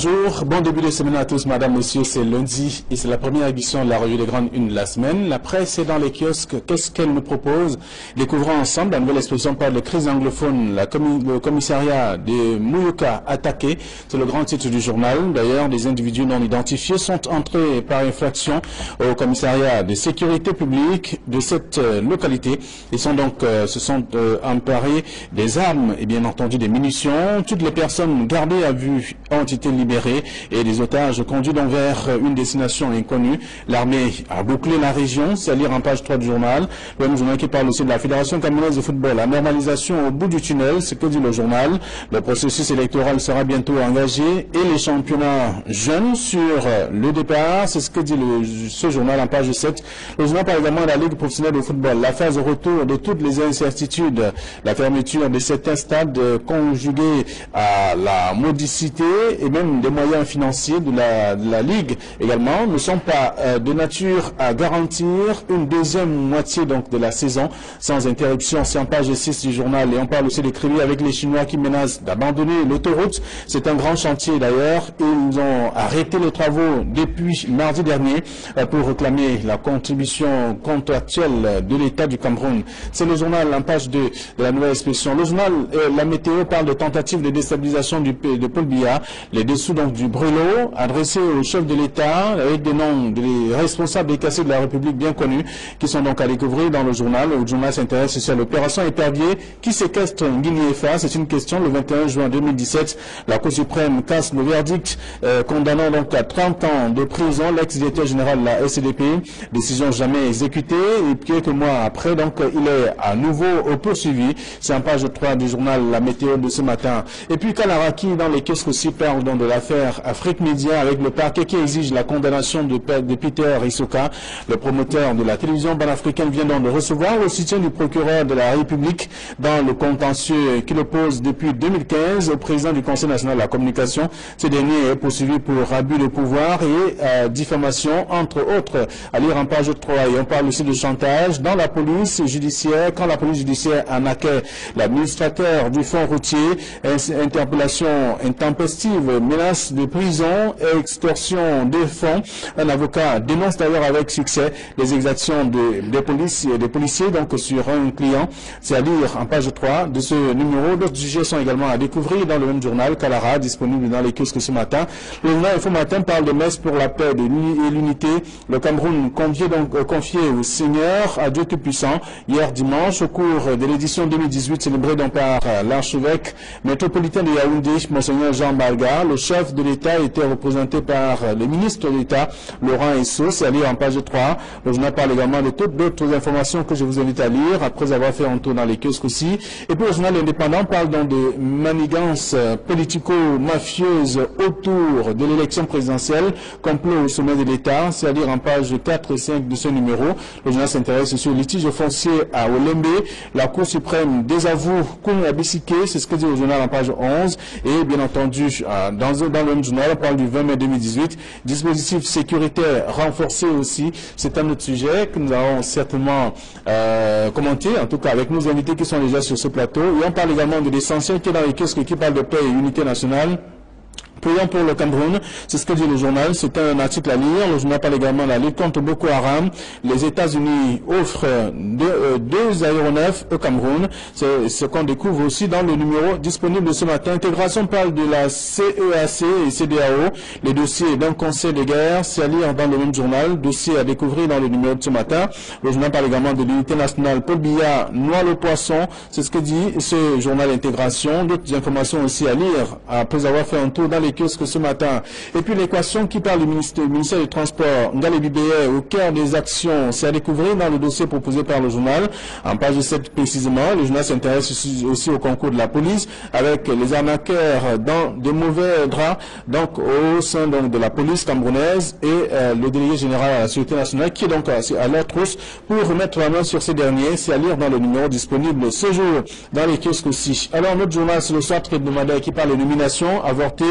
Bonjour, bon début de semaine à tous, madame, monsieur, c'est lundi et c'est la première édition de la revue des grandes unes de la semaine. La presse est dans les kiosques, qu'est-ce qu'elle nous propose? Découvrons ensemble la nouvelle expression par les crises anglophones, le commissariat de Muyuka attaqué, c'est le grand titre du journal. D'ailleurs, des individus non identifiés sont entrés par infraction au commissariat de sécurité publique de cette localité. Ils sont donc, se sont emparés des armes et bien entendu des munitions. Toutes les personnes gardées à vue ont été libérés et des otages conduits donc vers une destination inconnue. L'armée a bouclé la région, c'est à lire en page 3 du journal. Le même journal qui parle aussi de la Fédération camerounaise de football. La normalisation au bout du tunnel, c'est que dit le journal. Le processus électoral sera bientôt engagé et les championnats jeunes sur le départ, c'est ce que dit ce journal en page 7. Le journal parle également de la Ligue professionnelle de football. La phase de retour de toutes les incertitudes, la fermeture de certains stades conjuguée à la modicité et même des moyens financiers de la Ligue également ne sont pas de nature à garantir une deuxième moitié donc de la saison sans interruption. C'est en page 6 du journal et on parle aussi des crédits avec les Chinois qui menacent d'abandonner l'autoroute. C'est un grand chantier d'ailleurs. Ils ont arrêté les travaux depuis mardi dernier pour réclamer la contribution contractuelle de l'État du Cameroun. C'est le journal en page 2 de la nouvelle expression. Le journal La Météo parle de tentatives de déstabilisation de Paul Biya. Les dessous donc du brûlot adressé au chef de l'État avec des noms des responsables décassés de la République bien connus qui sont donc à découvrir dans le journal. Le journal s'intéresse aussi à l'opération Épervier qui séquestre Guinée-FA. C'est une question le 21 juin 2017. La Cour suprême casse le verdict condamnant donc à 30 ans de prison l'ex-directeur général de la SCDP. Décision jamais exécutée et quelques mois après donc il est à nouveau poursuivi. C'est en page 3 du journal La Météo de ce matin. Et puis Kalaraki dans les kiosques aussi parle donc de l'affaire Afrique Média avec le parquet qui exige la condamnation de Peter Isoka. Le promoteur de la télévision panafricaine vient donc de recevoir le soutien du procureur de la République dans le contentieux qu'il oppose depuis 2015 au président du Conseil national de la communication. Ce dernier est poursuivi pour abus de pouvoir et diffamation entre autres, à lire en page 3. Et on parle aussi de chantage dans la police judiciaire quand la police judiciaire en accueille l'administrateur du fonds routier, interpellation intempestive, menace de prison et extorsion des fonds. Un avocat dénonce d'ailleurs avec succès les exactions des policiers donc sur un client. C'est à lire en page 3 de ce numéro. D'autres sujets sont également à découvrir dans le même journal Kalara, disponible dans les kiosques ce matin. Le journal Info Matin parle de messe pour la paix et l'unité. Le Cameroun confié au Seigneur, à Dieu Tout-Puissant, hier dimanche au cours de l'édition 2018 célébrée donc par l'archevêque métropolitain de Yaoundé, Monseigneur Jean Balga. Le chef de l'État était représenté par le ministre de l'État, Laurent Esso. C'est à lire en page 3. Le journal parle également de toutes d'autres informations que je vous invite à lire après avoir fait un tour dans les kiosques aussi. Et puis le journal Indépendant parle donc de manigances politico-mafieuses autour de l'élection présidentielle, complot au sommet de l'État. C'est à lire en page 4 et 5 de ce numéro. Le journal s'intéresse sur le litige foncier à Olembe. La Cour suprême désavoue Koum Abissike, c'est ce que dit le journal en page 11. Et bien entendu, dans le même journal, on parle du 20 mai 2018. Dispositif sécuritaire renforcé aussi. C'est un autre sujet que nous allons certainement commenter, en tout cas avec nos invités qui sont déjà sur ce plateau. Et on parle également de l'essentiel qui est dans les kiosques qui parlent de paix et unité nationale. Prions pour le Cameroun, c'est ce que dit le journal, c'est un article à lire. Le journal parle également de la lutte contre Boko Haram. Les États-Unis offrent deux aéronefs au Cameroun. C'est ce qu'on découvre aussi dans le numéro disponible ce matin. Intégration parle de la CEAC et CEDEAO, les dossiers d'un conseil de guerre. C'est à lire dans le même journal, dossier à découvrir dans le numéro de ce matin. Le journal parle également de l'unité nationale. Paul Biya noie le poisson, c'est ce que dit ce journal Intégration. D'autres informations aussi à lire après avoir fait un tour dans les kiosques ce matin. Et puis l'équation qui parle du ministère des Transports, Ngalé Bibeye, au cœur des actions, c'est à découvrir dans le dossier proposé par le journal. En page 7 précisément, le journal s'intéresse aussi au concours de la police avec les arnaqueurs dans de mauvais draps, donc au sein donc de la police camerounaise et le délégué général à la Sûreté nationale qui est donc à leur trousse pour remettre la main sur ces derniers. C'est à lire dans le numéro disponible ce jour dans les kiosques aussi. Alors notre journal, c'est le soir hebdomadaire qui parle de nomination avortée.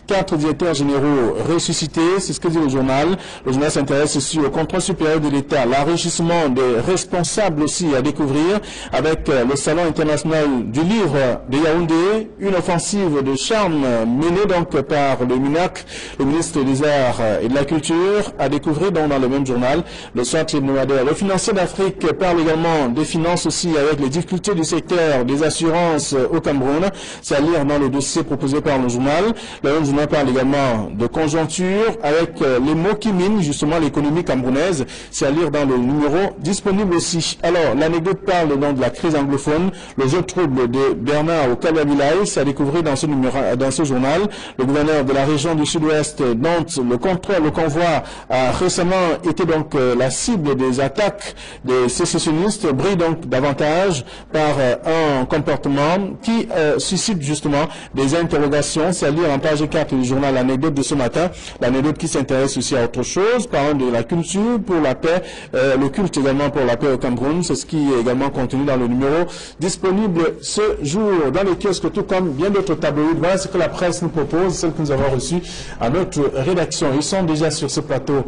4 directeurs généraux ressuscités, c'est ce que dit le journal. Le journal s'intéresse aussi au contrôle supérieur de l'État, l'enrichissement des responsables aussi à découvrir avec le Salon international du livre de Yaoundé, une offensive de charme menée donc par le MINAC, le ministre des Arts et de la Culture, à découvrir donc dans le même journal. Le centre hebdomadaire, le financier d'Afrique parle également des finances aussi avec les difficultés du secteur des assurances au Cameroun. C'est à lire dans le dossier proposé par le journal. Le même journal parle également de conjoncture avec les mots qui minent justement l'économie camerounaise. C'est à lire dans le numéro disponible aussi. Alors, l'anecdote parle donc de la crise anglophone, le jeu trouble de Bernard au Kababilaï. C'est à découvrir dans ce journal. Le gouverneur de la région du sud-ouest, dont le convoi a récemment été donc la cible des attaques des sécessionnistes, brille donc davantage par un comportement qui suscite justement des interrogations. C'est à lire en page 4 du journal l'anecdote de ce matin, l'anecdote qui s'intéresse aussi à autre chose, parlant de la culture pour la paix, le culte également pour la paix au Cameroun. C'est ce qui est également contenu dans le numéro disponible ce jour dans les kiosques, tout comme bien d'autres tabloïds. Voilà ce que la presse nous propose, celle que nous avons reçue à notre rédaction. Ils sont déjà sur ce plateau.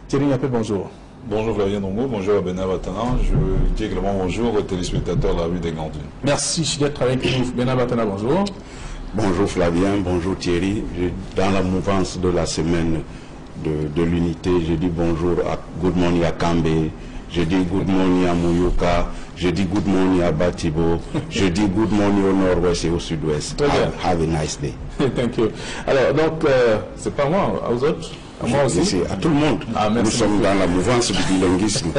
Thierry Niapé, bonjour. Bonjour Flavien Nongo, bonjour à Benabatana. Je dis également bonjour aux téléspectateurs de la rue des Grandes Dunes. Merci d'être avec nous. Benabatana, bonjour. Bonjour Flavien, bonjour Thierry. Dans la mouvance de la semaine de l'unité, je dis bonjour à Good Morning à Kambé, je dis Good Morning à Mouyouka, je dis Good Morning à Batibo, je dis Good Morning au nord-ouest et au sud-ouest. Have a nice day. Thank you. Alors, donc, c'est pas moi, aux autres? Moi aussi. À tout le monde. Ah, nous sommes dans la mouvance du bilinguisme.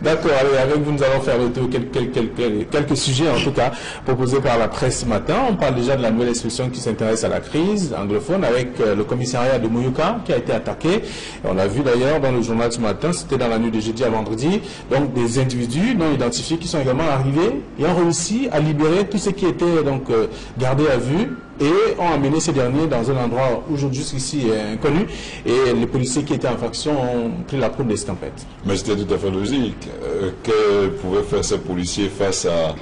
D'accord, allez, avec vous, nous allons faire le tour quelques sujets, en tout cas, proposés par la presse ce matin. On parle déjà de la nouvelle expression qui s'intéresse à la crise anglophone avec le commissariat de Mouyouka qui a été attaqué. On l'a vu d'ailleurs dans le journal ce matin, c'était dans la nuit de jeudi à vendredi. Donc, des individus non identifiés qui sont également arrivés et ont réussi à libérer tous ceux qui étaient donc gardés à vue et ont amené ces derniers dans un endroit jusqu'ici inconnu, et les policiers qui étaient en faction ont pris la poudre d'escampette. Mais c'était tout à fait logique. Que pouvaient faire ces policiers face à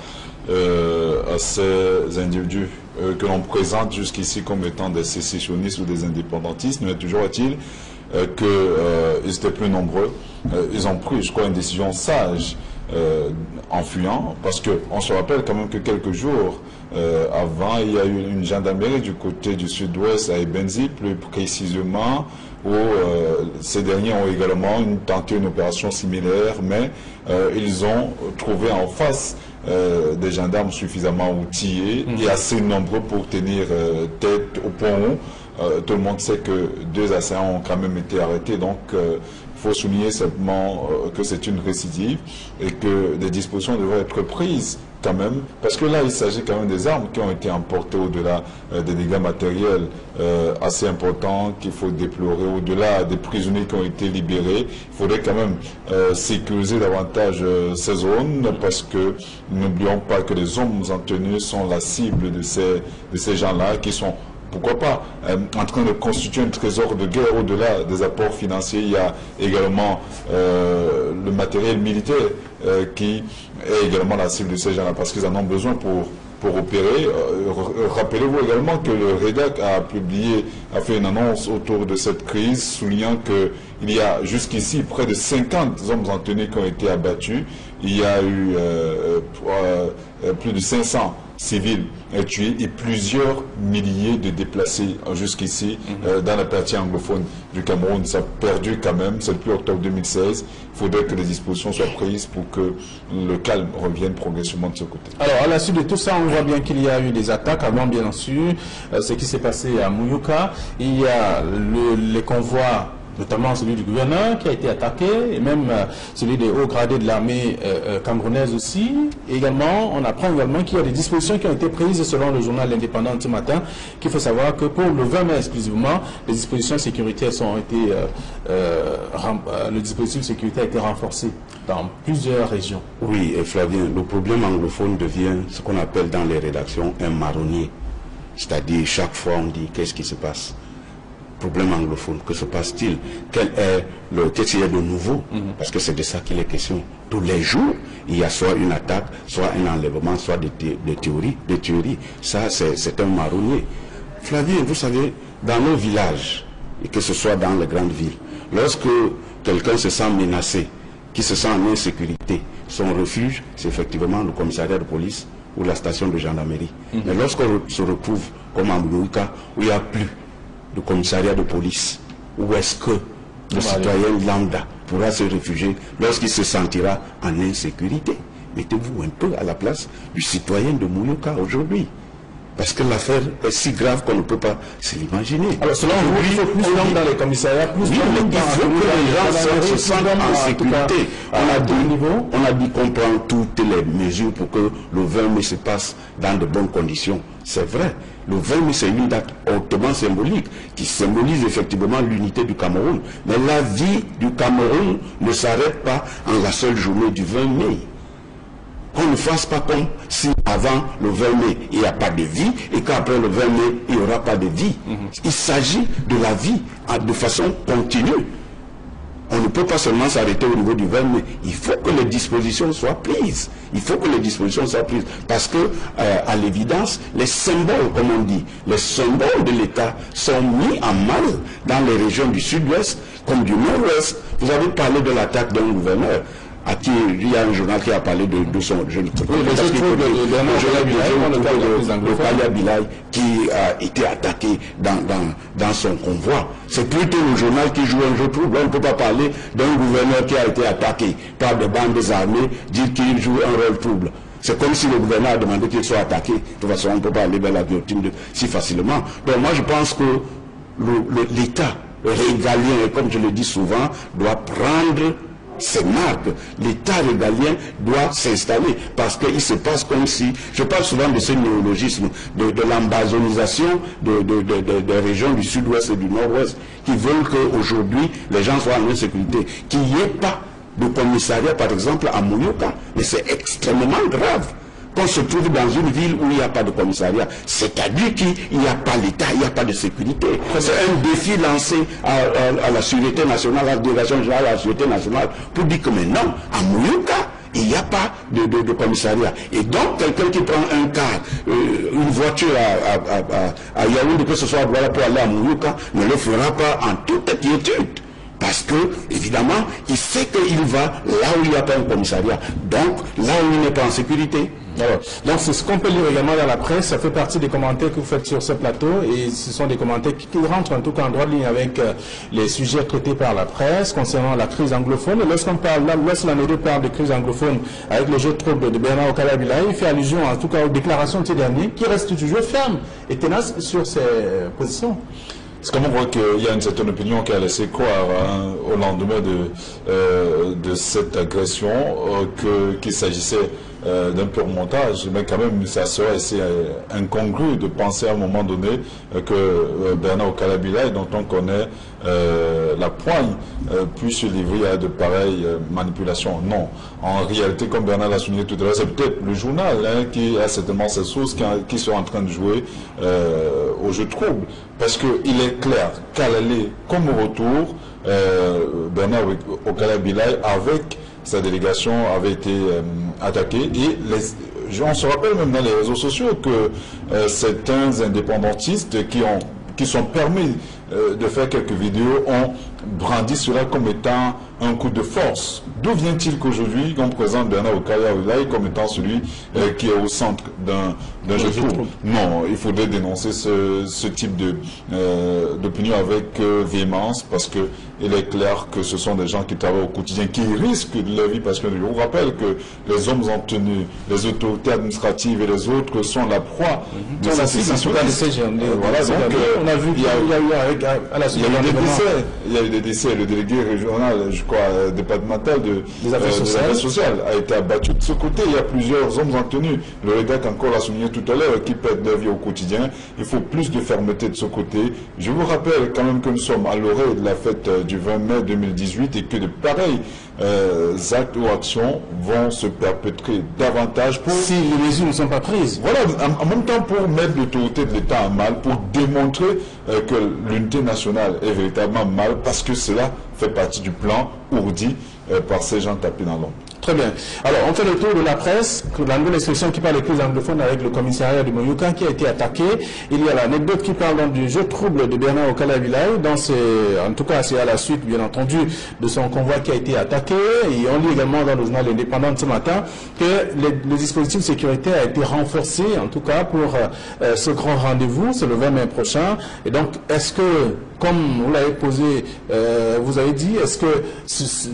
ces individus que l'on présente jusqu'ici comme étant des sécessionnistes ou des indépendantistes? Mais toujours est-il qu'ils étaient plus nombreux. Ils ont pris, je crois, une décision sage en fuyant, parce qu'on se rappelle quand même que quelques jours avant, il y a eu une gendarmerie du côté du sud-ouest à Ebenzi, plus précisément, où ces derniers ont également tenté une opération similaire, mais ils ont trouvé en face des gendarmes suffisamment outillés et assez nombreux pour tenir tête au point où tout le monde sait que 2 assaillants ont quand même été arrêtés. Donc, il faut souligner simplement que c'est une récidive et que des dispositions devraient être prises quand même, parce que là il s'agit quand même des armes qui ont été emportées au-delà des dégâts matériels assez importants qu'il faut déplorer, au-delà des prisonniers qui ont été libérés. Il faudrait quand même sécuriser davantage ces zones, parce que n'oublions pas que les hommes en tenue sont la cible de ces gens-là qui sont, pourquoi pas, en train de constituer un trésor de guerre. Au-delà des apports financiers, il y a également le matériel militaire qui est également la cible de ces gens-là, parce qu'ils en ont besoin pour opérer. Rappelez-vous également que le REDAC a fait une annonce autour de cette crise, soulignant qu'il y a jusqu'ici près de 50 hommes en tenue qui ont été abattus. Il y a eu plus de 500 civils tués et plusieurs milliers de déplacés jusqu'ici dans la partie anglophone du Cameroun. Ça a perdu quand même, c'est depuis octobre 2016. Il faudrait que les dispositions soient prises pour que le calme revienne progressivement de ce côté. Alors, à la suite de tout ça, on voit bien qu'il y a eu des attaques avant, bien sûr, ce qui s'est passé à Mouyouka. Il y a les convois, notamment celui du gouverneur qui a été attaqué, et même celui des hauts gradés de l'armée camerounaise aussi. Et également, on apprend également qu'il y a des dispositions qui ont été prises selon le journal L'Indépendant ce matin, qu'il faut savoir que pour le 20 mai exclusivement, les dispositions sécuritaires ont été le dispositif de sécurité a été renforcé dans plusieurs régions. Oui, et Flavien, le problème anglophone devient ce qu'on appelle dans les rédactions un marronnier. C'est-à-dire, chaque fois on dit qu'est-ce qui se passe. Problème anglophone, que se passe-t-il? Qu'est-ce qu'il y a de nouveau? Parce que c'est de ça qu'il est question. Tous les jours, il y a soit une attaque, soit un enlèvement, soit des théories. Ça, c'est un marronnier. Flavien, vous savez, dans nos villages, et que ce soit dans les grandes villes, lorsque quelqu'un se sent menacé, qui se sent en insécurité, son refuge, c'est effectivement le commissariat de police ou la station de gendarmerie. Mais lorsqu'on se retrouve comme à Mouyouka, où il n'y a plus de commissariat de police, où est-ce que le citoyen lambda pourra se réfugier lorsqu'il se sentira en insécurité? Mettez-vous un peu à la place du citoyen de Mouyouka aujourd'hui. Parce que l'affaire est si grave qu'on ne peut pas se l'imaginer. Alors selon vous, il faut plus d'hommes dans les commissariats, plus oui, mais il faut que les gens se sentent en sécurité. On a dit qu'on prend toutes les mesures pour que le 20 mai se passe dans de bonnes conditions. C'est vrai. Le 20 mai, c'est une date hautement symbolique qui symbolise effectivement l'unité du Cameroun. Mais la vie du Cameroun ne s'arrête pas en la seule journée du 20 mai. Qu'on ne fasse pas comme si avant le 20 mai, il n'y a pas de vie et qu'après le 20 mai, il n'y aura pas de vie. Il s'agit de la vie de façon continue. On ne peut pas seulement s'arrêter au niveau du 20 mai. Il faut que les dispositions soient prises. Il faut que les dispositions soient prises. Parce que, à l'évidence, les symboles, comme on dit, les symboles de l'État sont mis en mal dans les régions du sud-ouest comme du nord-ouest. Vous avez parlé de l'attaque d'un gouverneur. À qui il y a un journal qui a parlé de son jeune le Kaya Bilay qui a été attaqué dans son convoi. C'est plutôt le journal qui joue un jeu trouble. On ne peut pas parler d'un gouverneur qui a été attaqué par des bandes désarmées, dire qu'il joue un rôle trouble. C'est comme si le gouvernement a demandé qu'il soit attaqué. De toute façon, on ne peut pas aller vers la guillotine si facilement. Donc moi je pense que l'État régalien, comme je le dis souvent, doit prendre ces marques. L'État régalien doit s'installer parce qu'il se passe comme si, je parle souvent de ce néologisme, de l'ambazonisation des régions du sud-ouest et du nord-ouest qui veulent qu'aujourd'hui les gens soient en insécurité, qu'il n'y ait pas de commissariat par exemple à Mouyouka. Mais c'est extrêmement grave qu'on se trouve dans une ville où il n'y a pas de commissariat, c'est-à-dire qu'il n'y a pas l'État, il n'y a pas de sécurité. C'est un défi lancé à la sécurité nationale, à la direction générale de la sécurité nationale, pour dire que maintenant, à Mouyouka, il n'y a pas de commissariat. Et donc, quelqu'un qui prend un car, une voiture à Yaoundé, que ce soit à Douala pour aller à Mouyouka, ne le fera pas en toute quiétude. Parce que, évidemment, il sait qu'il va là où il n'y a pas un commissariat. Donc, là où il n'est pas en sécurité. Alors, donc c'est ce qu'on peut lire également dans la presse, ça fait partie des commentaires que vous faites sur ce plateau et ce sont des commentaires qui rentrent en tout cas en droite ligne avec les sujets traités par la presse concernant la crise anglophone. Et lorsqu'on parle, lorsqu'on parle de crise anglophone avec le jeu de trouble de Bernard Okala Bilay, il fait allusion en tout cas aux déclarations de ces derniers qui restent toujours fermes et tenaces sur ses positions. C'est comme on voit qu'il y a une certaine opinion qui a laissé croire au lendemain de cette agression qu'il s'agissait d'un pur montage, mais quand même ça serait assez incongru de penser à un moment donné que Bernard Okala Bilay, dont on connaît la poigne, puisse se livrer à de pareilles manipulations. Non, en réalité, comme Bernard l'a souligné tout à l'heure, c'est peut-être le journal qui a certainement ces sources qui sont en train de jouer au jeu trouble, parce qu'il est clair qu'à l'aller comme au retour, Bernard Okala Bilay avec sa délégation avait été attaquée et on se rappelle même dans les réseaux sociaux que certains indépendantistes qui sont permis de faire quelques vidéos ont brandi cela comme étant un coup de force. D'où vient-il qu'aujourd'hui on présente Bernard Okala Bilay comme étant celui qui est au centre d'un jeu de trouble? Non, il faudrait dénoncer ce type d'opinion avec véhémence parce que il est clair que ce sont des gens qui travaillent au quotidien, qui risquent de leur vie parce que je vous rappelle que les hommes en tenue, les autorités administratives et les autres sont la proie de voilà, donc on a vu qu'il y a eu des décès. Le délégué régional, je crois, départemental des affaires sociales a été abattu. De ce côté, il y a plusieurs hommes en tenue. Le regrette encore l'a souligné tout à l'heure, qui perdent leur vie au quotidien. Il faut plus de fermeté de ce côté. Je vous rappelle quand même que nous sommes à l'orée de la fête du 20 mai 2018 et que de pareils actes ou actions vont se perpétrer davantage si les mesures ne sont pas prises. Voilà, en même temps pour mettre l'autorité de l'État à mal, pour démontrer que l'unité nationale est véritablement mal parce que cela fait partie du plan ourdi par ces gens tapés dans l'ombre. Très bien. Alors, on fait le tour de la presse, la nouvelle expression qui parle des crises anglophones avec le commissariat de Moyouka qui a été attaqué. Il y a l'anecdote qui parle donc du jeu trouble de Bernard Okalavilay. En tout cas, c'est à la suite, bien entendu, de son convoi qui a été attaqué. Et on lit également dans le journal indépendant ce matin que le dispositif de sécurité a été renforcé, en tout cas, pour ce grand rendez-vous. C'est le 20 mai prochain. Et donc, est-ce que, comme vous l'avez posé, vous avez dit, est-ce que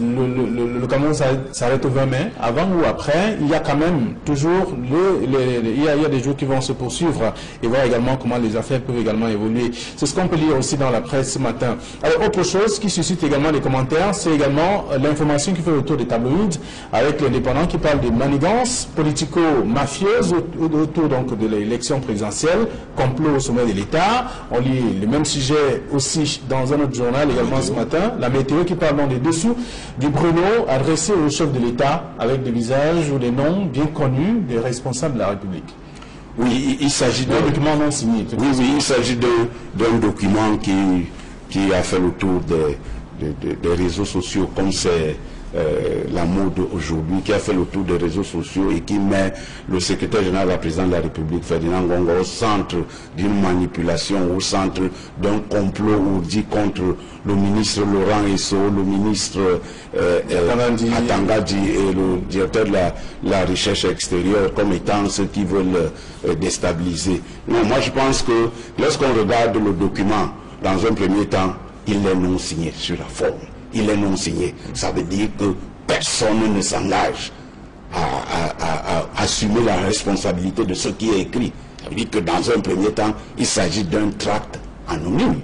le Cameroun s'arrête au 20 mai, avant ou après? Il y a quand même toujours il y a des jours qui vont se poursuivre et voir également comment les affaires peuvent également évoluer. C'est ce qu'on peut lire aussi dans la presse ce matin. Alors, autre chose qui suscite également des commentaires, c'est également l'information qui fait le tour des tabloïds avec l'indépendant qui parle des manigances politico-mafieuses autour donc de l'élection présidentielle, complot au sommet de l'État. On lit le même sujet aussi dans un autre journal également ce matin, la météo qui parle dans les dessous du Bruno adressé au chef de l'État avec des visages ou des noms bien connus des responsables de la République. Oui, il s'agit d'un document non signé. Oui, il s'agit d'un document qui a fait le tour des réseaux sociaux, comme c'est la mode aujourd'hui, qui a fait le tour des réseaux sociaux et qui met le secrétaire général de la présidence de la République, Ferdinand Gongo, au centre d'une manipulation, au centre d'un complot ourdi contre le ministre Laurent Esso, le ministre Atangadji et le directeur de la recherche extérieure comme étant ceux qui veulent déstabiliser. Non, moi je pense que lorsqu'on regarde le document, dans un premier temps, il est non signé sur la forme. Il est non signé. Ça veut dire que personne ne s'engage à assumer la responsabilité de ce qui est écrit. Ça veut dire que dans un premier temps, il s'agit d'un tract anonyme.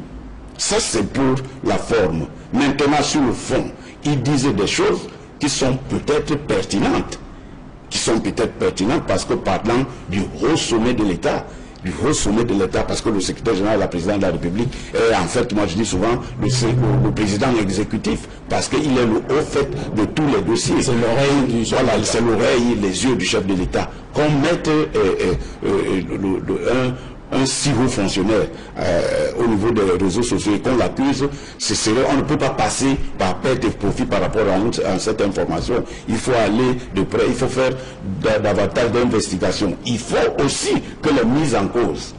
Ça, c'est pour la forme. Maintenant, sur le fond, il disait des choses qui sont peut-être pertinentes. Parce que parlant du haut sommet de l'État, parce que le secrétaire général de la présidence de la République est en fait, moi je dis souvent, le président exécutif, parce qu'il est le haut fait de tous les dossiers. C'est l'oreille du chef de l'État. C'est l'oreille, les yeux du chef de l'État. Qu'on mette un si haut fonctionnaire au niveau des réseaux sociaux et qu'on l'accuse, on ne peut pas passer par perte et profit par rapport à cette information. Il faut aller de près, il faut faire davantage d'investigations. Il faut aussi que les mises en cause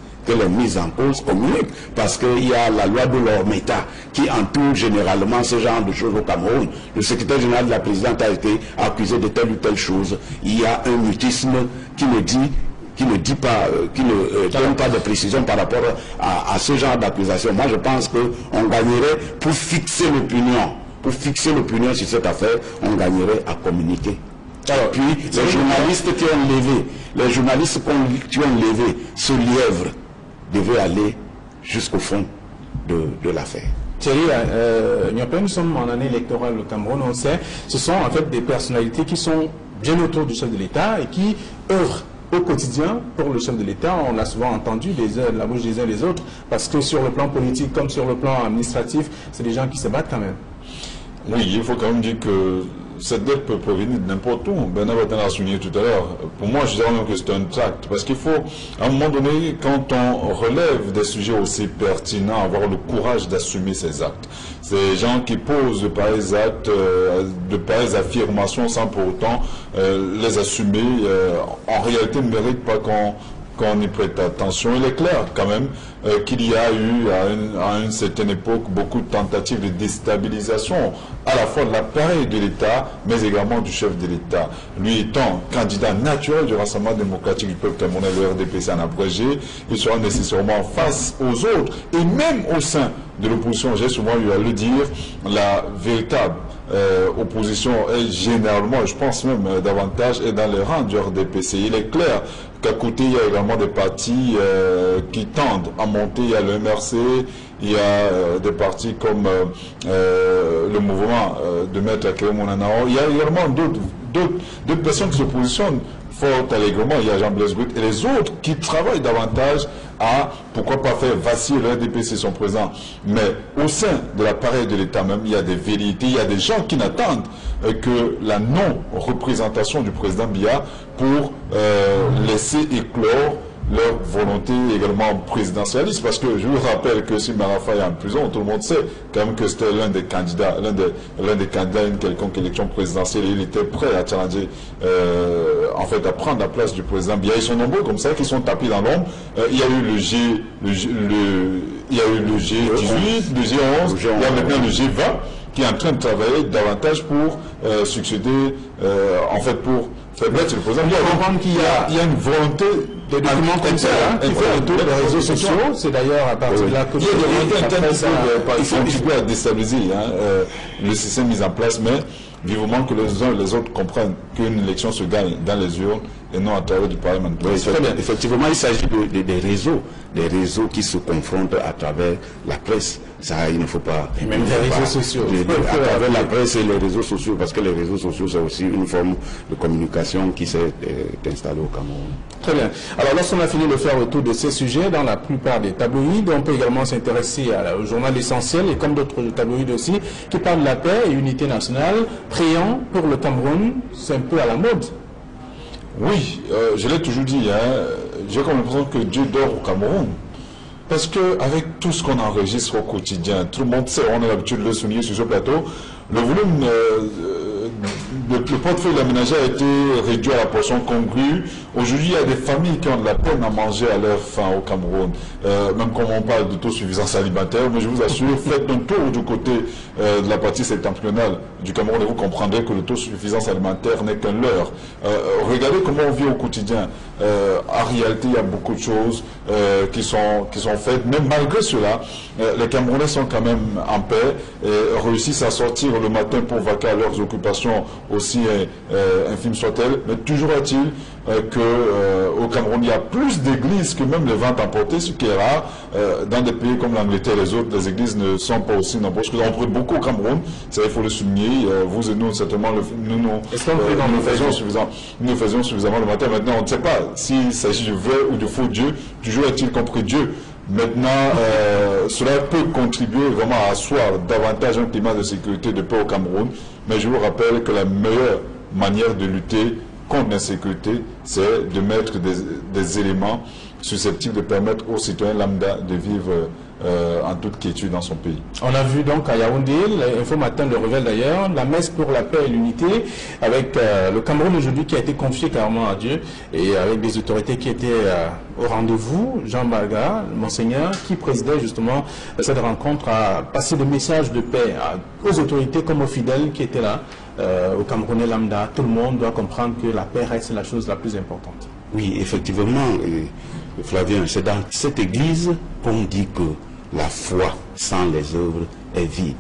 communiquent, parce qu'il y a la loi de l'Ormeta qui entoure généralement ce genre de choses au Cameroun. Le secrétaire général de la présidente a été accusé de telle ou telle chose. Il y a un mutisme qui ne donne pas de précision par rapport à ce genre d'accusation. Moi, je pense qu'on gagnerait pour fixer l'opinion. Pour fixer l'opinion sur cette affaire, on gagnerait à communiquer. Alors, puis, les journalistes qui ont levé ce lièvre devaient aller jusqu'au fond de l'affaire. Thierry, nous sommes en année électorale au Cameroun, on sait, ce sont en fait des personnalités qui sont bien autour du chef de l'État et qui œuvrent au quotidien pour le chef de l'État. On l'a souvent entendu de la bouche des uns et des autres, parce que sur le plan politique comme sur le plan administratif, c'est des gens qui se battent quand même. Oui, il faut quand même dire que cette dette peut provenir de n'importe où. Bernard Batin l'a souligné tout à l'heure. Pour moi, je dirais même que c'est un tract. Parce qu'il faut, à un moment donné, quand on relève des sujets aussi pertinents, avoir le courage d'assumer ses actes. Ces gens qui posent de pareils actes, de pareilles affirmations sans pour autant les assumer, en réalité ne méritent pas qu'on y prête attention. Il est clair quand même qu'il y a eu à une certaine époque beaucoup de tentatives de déstabilisation à la fois de l'appareil de l'État mais également du chef de l'État. Lui étant candidat naturel du Rassemblement démocratique du peuple camerounais, le RDPC en abrégé, il sera nécessairement face aux autres et même au sein de l'opposition. J'ai souvent eu à le dire, la véritable opposition est généralement, je pense même davantage, est dans les rangs du RDPC. Il est clair qu'à côté, il y a également des partis qui tendent à monter. Il y a le MRC, il y a des partis comme le mouvement de Maître Akérémou Nanao. Il y a également d'autres personnes qui se positionnent fort allègrement. Il y a Jean-Blaise Brut et les autres qui travaillent davantage à, pourquoi pas faire vaciller le RDPC son présent. Mais au sein de l'appareil de l'État même, il y a des velléités, il y a des gens qui n'attendent que la non-représentation du président Biya pour laisser éclore leur volonté également présidentialiste. Parce que je vous rappelle que si Marafa est en prison, tout le monde sait quand même que c'était l'un des candidats, à une quelconque élection présidentielle. Il était prêt à challenger, en fait, à prendre la place du président Biya. Ils sont nombreux comme ça qui sont tapis dans l'ombre. Il y a eu le G18, le G11, il y a maintenant le G20 qui est en train de travailler davantage pour succéder, en fait, pour faire mettre le président. Il y a une volonté des documents comme ça, qui fait autour des réseaux sociaux. C'est d'ailleurs à partir de là que il y a des volontés internes qui contribuent à déstabiliser le système mis en place, mais vivement que les uns et les autres comprennent qu'une élection se gagne dans les urnes et non à travers du Parlement. Oui, effectivement, il s'agit des réseaux qui se confrontent à travers la presse. Ça, il ne faut pas... Et même les réseaux sociaux. À travers la presse et les réseaux sociaux, parce que les réseaux sociaux, c'est aussi une forme de communication qui s'est installée au Cameroun. Très bien. Alors, lorsqu'on a fini de faire le tour de ces sujets dans la plupart des tabloïds, on peut également s'intéresser au journal Essentiel et comme d'autres tabloïds aussi, qui parlent de la paix et unité nationale. Prions pour le Cameroun, c'est un peu à la mode. Oui, je l'ai toujours dit, j'ai comme l'impression que Dieu dort au Cameroun. Parce que avec tout ce qu'on enregistre au quotidien, tout le monde sait, on a l'habitude de le souligner sur ce plateau, le volume, le portefeuille de la ménagère a été réduit à la portion congrue. Aujourd'hui, il y a des familles qui ont de la peine à manger à leur faim au Cameroun. Même quand on parle d'autosuffisance alimentaire, mais je vous assure, faites un tour du côté de la partie septentrionale du Cameroun et vous comprendrez que l'autosuffisance alimentaire n'est qu'un leurre. Regardez comment on vit au quotidien. En réalité, il y a beaucoup de choses qui sont faites, mais malgré cela, les Camerounais sont quand même en paix et réussissent à sortir le matin pour vaquer à leurs occupations, aussi infimes soient-elles. Mais toujours est-il qu'au Cameroun, il y a plus d'églises que même les ventes emportées, ce qui est rare. Dans des pays comme l'Angleterre et les autres, les églises ne sont pas aussi nombreuses. On prie beaucoup au Cameroun, ça il faut le souligner. Vous et nous, certainement, nous faisions suffisamment le matin. Maintenant, on ne sait pas s'il s'agit de vrai ou de faux Dieu. Toujours est-il compris Dieu. Maintenant, cela peut contribuer vraiment à asseoir davantage un climat de sécurité, de paix au Cameroun. Mais je vous rappelle que la meilleure manière de lutter contre l'insécurité, c'est de mettre des éléments susceptibles de permettre aux citoyens lambda de vivre en toute quiétude dans son pays. On a vu donc à Yaoundé, l'Info Matin le révèle d'ailleurs, la messe pour la paix et l'unité, avec le Cameroun aujourd'hui qui a été confié carrément à Dieu, et avec des autorités qui étaient au rendez-vous. Jean Baga, monseigneur, qui présidait justement cette rencontre, a passé le message de paix aux autorités comme aux fidèles qui étaient là, aux Camerounais lambda. Tout le monde doit comprendre que la paix reste la chose la plus importante. Oui, effectivement, Flavien, c'est dans cette église qu'on dit que la foi sans les œuvres est vide.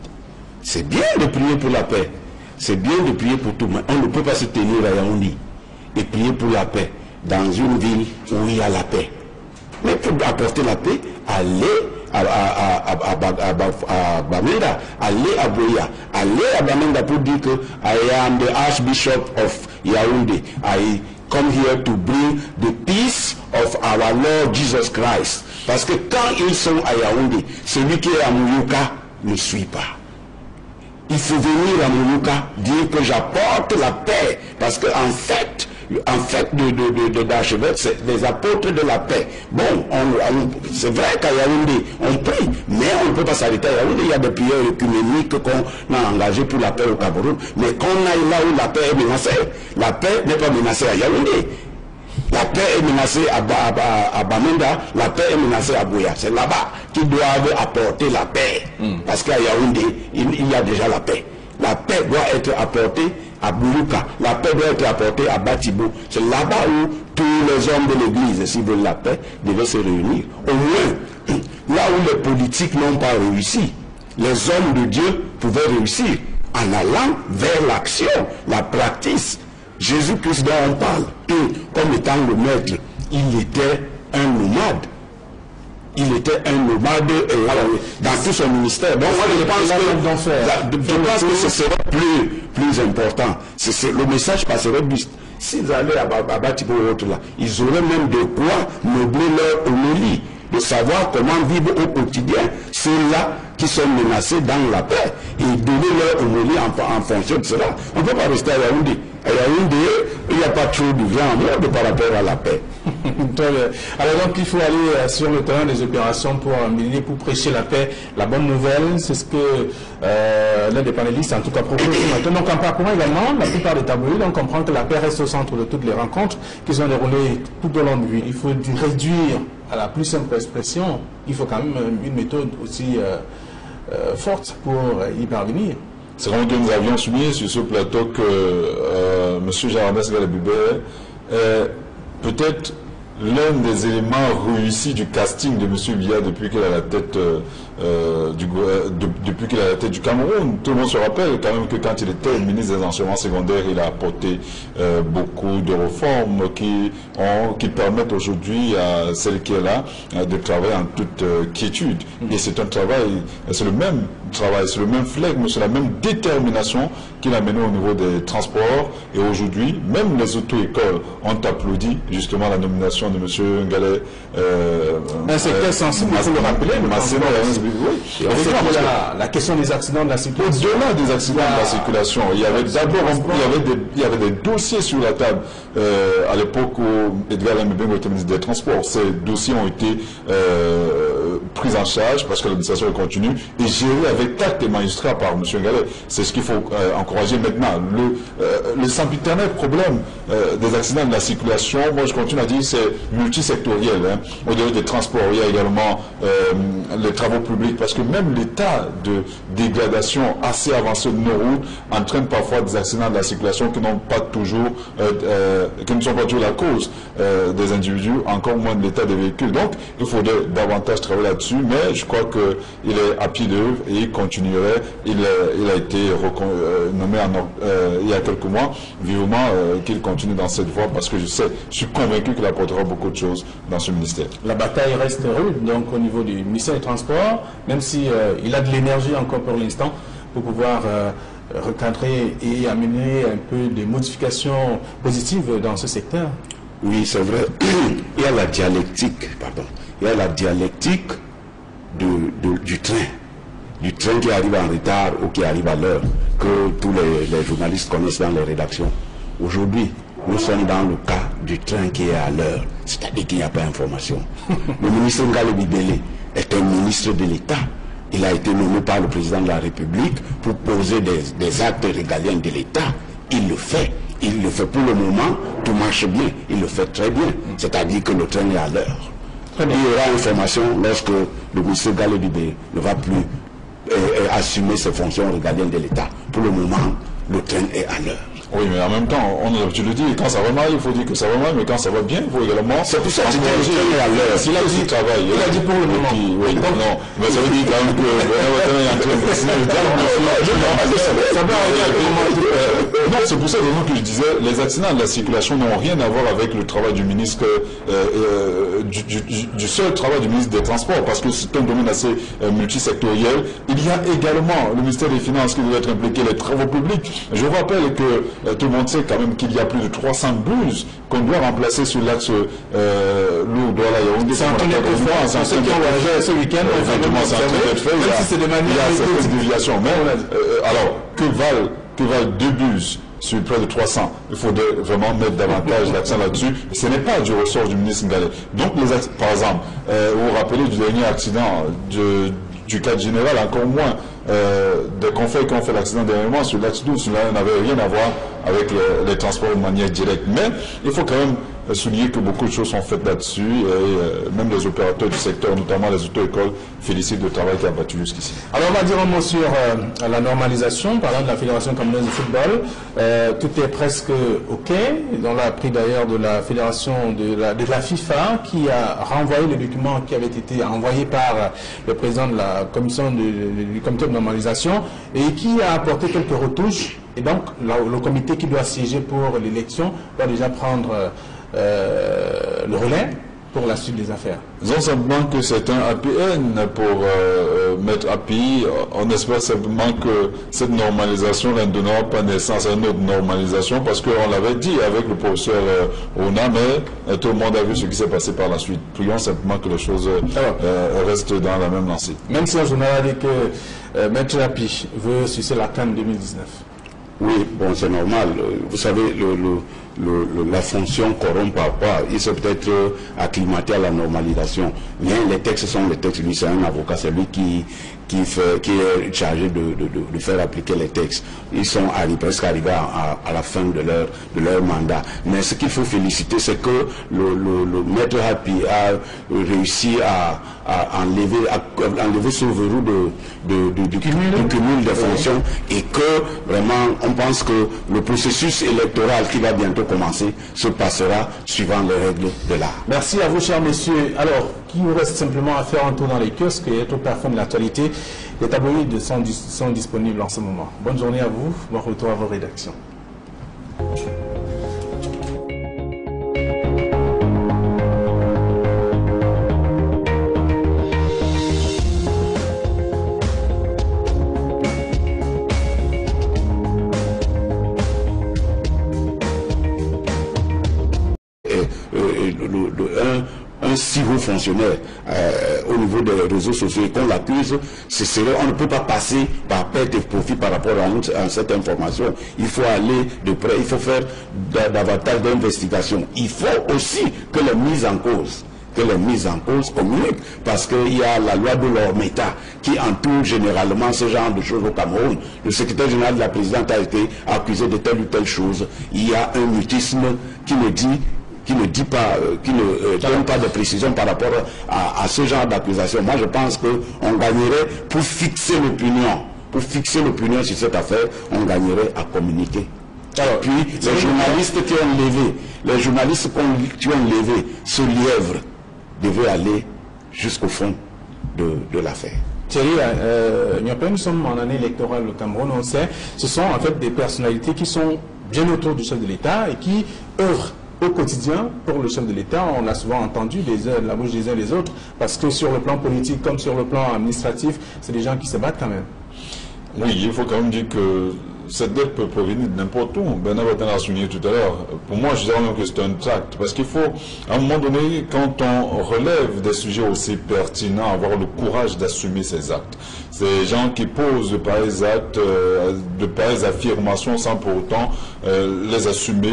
C'est bien de prier pour la paix, c'est bien de prier pour tout, mais on ne peut pas se tenir à Yaoundé et prier pour la paix dans une ville où il y a la paix. Mais pour apporter la paix, allez à Bamenda, allez à Boya, allez à Bamenda pour dire que I am the Archbishop of Yaoundé. I come here to bring the peace of our Lord Jesus Christ. Parce que quand ils sont à Yaoundé, celui qui est à Mouyouka ne suit pas. Il faut venir à Mouyouka dire que j'apporte la paix. Parce que en fait d'archevêque, c'est les apôtres de la paix. Bon, c'est vrai qu'à Yaoundé, on prie, mais on ne peut pas s'arrêter à Yaoundé. Il y a des prières œcuméniques qu'on a engagées pour la paix au Cameroun. Mais qu'on aille là où la paix est menacée, la paix n'est pas menacée à Yaoundé. La paix est menacée à Bamenda, la paix est menacée à Boya. C'est là-bas qu'ils doivent apporter la paix. Parce qu'à Yaoundé, il y a déjà la paix. La paix doit être apportée à Boulouka, la paix doit être apportée à Batibo. C'est là-bas où tous les hommes de l'église, s'ils veulent la paix, devaient se réunir. Au moins, là où les politiques n'ont pas réussi, les hommes de Dieu pouvaient réussir en allant vers l'action, la pratique. Jésus-Christ dont on parle, comme étant le maître, il était un nomade. Il était un nomade dans tout son ministère. Donc moi je pense que ce serait plus important. Le message passerait plus. S'ils allaient à Batibo ou autre là, ils auraient même de quoi meubler leur homélie, de savoir comment vivre au quotidien ceux-là qui sont menacés dans la paix et donner leur homélie en fonction de cela. On ne peut pas rester à Yaoundé. À Yaoundé, il n'y a pas trop de vent en mode par rapport à la paix. Très bien. Alors donc il faut aller sur le terrain des opérations pour mener, pour prêcher la paix. La bonne nouvelle, c'est ce que l'un des panélistes en tout cas propose. Donc en parcourant également la plupart des tabloïds, on comprend que la paix reste au centre de toutes les rencontres qui sont déroulées tout au long de vie. Il faut réduire à la plus simple expression. Il faut quand même une méthode aussi forte pour y parvenir. C'est vraiment que nous avions souligné sur ce plateau que M. Jarabès Galabibé est peut-être l'un des éléments réussis du casting de M. Biya depuis qu'il a la tête depuis qu'il a la tête du Cameroun. Tout le monde se rappelle quand même que quand il était ministre des enseignements secondaires, il a apporté beaucoup de réformes qui permettent aujourd'hui à celle qui est là de travailler en toute quiétude. Et c'est un travail, c'est le même travail, c'est le même flegme, c'est la même détermination qu'il a mené au niveau des transports. Et aujourd'hui, même les auto-écoles ont applaudi justement la nomination de M. Ngalé. Un secteur sensible, il faut le rappeler. Oui. La question des accidents de la circulation. Au-delà des accidents de la circulation, il y avait d'abord il y avait des dossiers sur la table à l'époque où Edgar Lamébeng était ministre des Transports. Ces dossiers ont été pris en charge parce que l'administration continue et gérée avec tact et magistrat par M. Ngalé. C'est ce qu'il faut encourager maintenant. Le sempiternel problème des accidents de la circulation, moi je continue à dire, c'est multisectoriel. Au-delà des transports, il y a également les travaux publics, parce que même l'état de dégradation assez avancé de nos routes entraîne parfois des accidents de la circulation qui n'ont pas toujours, qui ne sont pas toujours la cause des individus, encore moins de l'état des véhicules. Donc, il faudrait davantage travailler là-dessus, mais je crois qu'il est à pied d'œuvre et il continuerait. Il a été nommé il y a quelques mois, vivement qu'il continue dans cette voie, parce que je suis convaincu qu'il apportera beaucoup de choses dans ce ministère. La bataille reste rude, donc au niveau du ministère des Transports, même si il a de l'énergie encore pour l'instant pour pouvoir recadrer et amener un peu de modifications positives dans ce secteur. Oui, c'est vrai. Il y a la dialectique, il y a la dialectique du train qui arrive en retard ou qui arrive à l'heure, que tous les journalistes connaissent dans les rédactions. Aujourd'hui, nous sommes dans le cas du train qui est à l'heure, c'est-à-dire qu'il n'y a pas d'information. Le ministre Ngalé Bibélé est un ministre de l'État. Il a été nommé par le président de la République pour poser des actes régaliens de l'État. Il le fait. Il le fait pour le moment, tout marche bien. Il le fait très bien. C'est-à-dire que le train est à l'heure. Il y aura information lorsque le ministre Ngalé Bibélé ne va plus assumer ses fonctions régaliennes de l'État. Pour le moment, le train est à l'heure. Oui, mais en même temps, tu le dis, quand ça va mal, il faut dire que ça va mal, mais quand ça va bien, il faut également... C'est pour ça que à l'heure. S'il a dit travail, il a dit pour le moment. Oui, non, mais ça veut dire quand même que... Non, c'est pour ça que je disais, les accidents de la circulation n'ont rien à voir avec le travail du ministre, du seul travail du ministre des Transports, parce que c'est un domaine assez multisectoriel. Il y a également le ministère des Finances qui doit être impliqué, les travaux publics. Je vous rappelle que tout le monde sait quand même qu'il y a plus de 300 bus qu'on doit remplacer sur l'axe Lourdes-Douala-Yaoundé. C'est en train d'être fait. C'est ceux qui ont voyagé ce week-end. Effectivement, c'est en train d'être fait. Même si c'est de manière... Il y a certaines déviations. Mais alors, que valent deux bus sur près de 300? Il faudrait vraiment mettre davantage l'accent là-dessus. Ce n'est pas du ressort du ministre Ngalé. Donc, par exemple, vous vous rappelez du dernier accident du cadre général, encore moins des confrères qui ont fait l'accident dernièrement sur l'axe 12, cela n'avait rien à voir avec les transports de manière directe. Mais il faut quand même souligner que beaucoup de choses sont faites là-dessus et même les opérateurs du secteur, notamment les auto-écoles, félicitent le travail qui a battu jusqu'ici. Alors on va dire un mot sur la normalisation, parlant de la Fédération camerounaise de football. Tout est presque OK. On l'a appris d'ailleurs de la Fédération de la FIFA qui a renvoyé le document qui avait été envoyé par le président de la commission du comité de normalisation et qui a apporté quelques retouches. Et donc le comité qui doit siéger pour l'élection doit déjà prendre le relais pour la suite des affaires. Disons simplement que c'est un APN pour mettre API. On espère simplement que cette normalisation ne donnera pas naissance à une autre normalisation, parce qu'on l'avait dit avec le professeur Ona, mais tout le monde a vu ce qui s'est passé par la suite. Prions simplement que les choses restent dans la même lancée. Même si un journal a dit que Maître API veut sucer la CAN 2019. Oui, bon, c'est normal. Vous savez, la fonction corrompt pas. Il s'est peut-être acclimaté à la normalisation. Mais les textes sont les textes. Lui, c'est un avocat, c'est lui qui est chargé de faire appliquer les textes. Ils sont presque arrivés à la fin de leur mandat. Mais ce qu'il faut féliciter, c'est que le maître Hapi a réussi à enlever ce verrou du cumul des fonctions, et que vraiment on pense que le processus électoral qui va bientôt commencer se passera suivant les règles de l'art. Merci à vous, chers messieurs. Alors, qu'il nous reste simplement à faire un tour dans les kiosques et être au parfum de l'actualité. Les tabloïds sont disponibles en ce moment. Bonne journée à vous, bon retour à vos rédactions. Un si haut fonctionnaire au niveau des réseaux sociaux et qu'on l'accuse, on ne peut pas passer par perte et profit par rapport à cette information. Il faut aller de près, il faut faire davantage d'investigations. Il faut aussi que les mises en cause communiquent, parce qu'il y a la loi de l'Ormeta qui entoure généralement ce genre de choses au Cameroun. Le secrétaire général de la présidente a été accusé de telle ou telle chose. Il y a un mutisme qui ne donne pas de précision par rapport à ce genre d'accusation. Moi, je pense qu'on gagnerait pour fixer l'opinion. Pour fixer l'opinion sur cette affaire, on gagnerait à communiquer. Alors, puis, les journalistes qui ont levé ce lièvre devaient aller jusqu'au fond de l'affaire. Thierry, nous sommes en année électorale au Cameroun, on sait, ce sont en fait des personnalités qui sont bien autour du chef de l'État et qui œuvrent au quotidien pour le chef de l'État. On l'a souvent entendu la bouche des uns des autres, parce que sur le plan politique comme sur le plan administratif, c'est des gens qui se battent quand même. Oui, il faut quand même dire que cette dette peut provenir de n'importe où. Bernard Batin l'a souligné tout à l'heure. Pour moi, je dirais même que c'est un tract. Parce qu'il faut, à un moment donné, quand on relève des sujets aussi pertinents, avoir le courage d'assumer ses actes. Ces gens qui posent de pareils actes, de pareilles affirmations sans pour autant les assumer,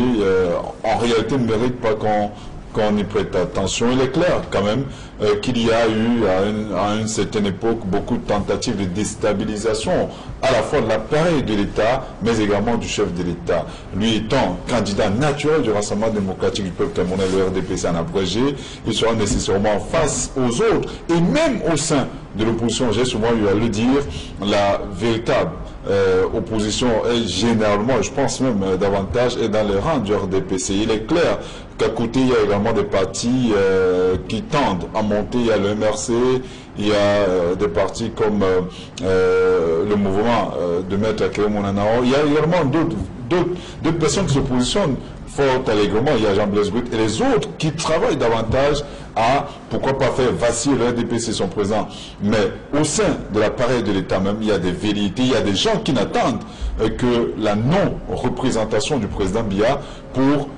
en réalité ne méritent pas qu'on y prête attention. Il est clair quand même qu'il y a eu à une certaine époque beaucoup de tentatives de déstabilisation à la fois de l'appareil de l'État mais également du chef de l'État. Lui étant candidat naturel du Rassemblement démocratique du peuple camerounais, le RDPC en abrégé, il sera nécessairement face aux autres et même au sein de l'opposition. J'ai souvent eu à le dire, la véritable opposition est généralement, je pense même davantage, est dans les rangs du RDPC. Il est clair qu'à côté, il y a également des partis qui tendent à monter. Il y a le MRC, il y a des partis comme le mouvement de Maître Akéo Monanao. Il y a également d'autres personnes qui se positionnent fort allègrement. Il y a Jean-Blaise Brut et les autres qui travaillent davantage à, pourquoi pas faire vaciller le RDPC son présent. Mais au sein de l'appareil de l'État même, il y a des velléités, il y a des gens qui n'attendent que la non-représentation du président Biya pour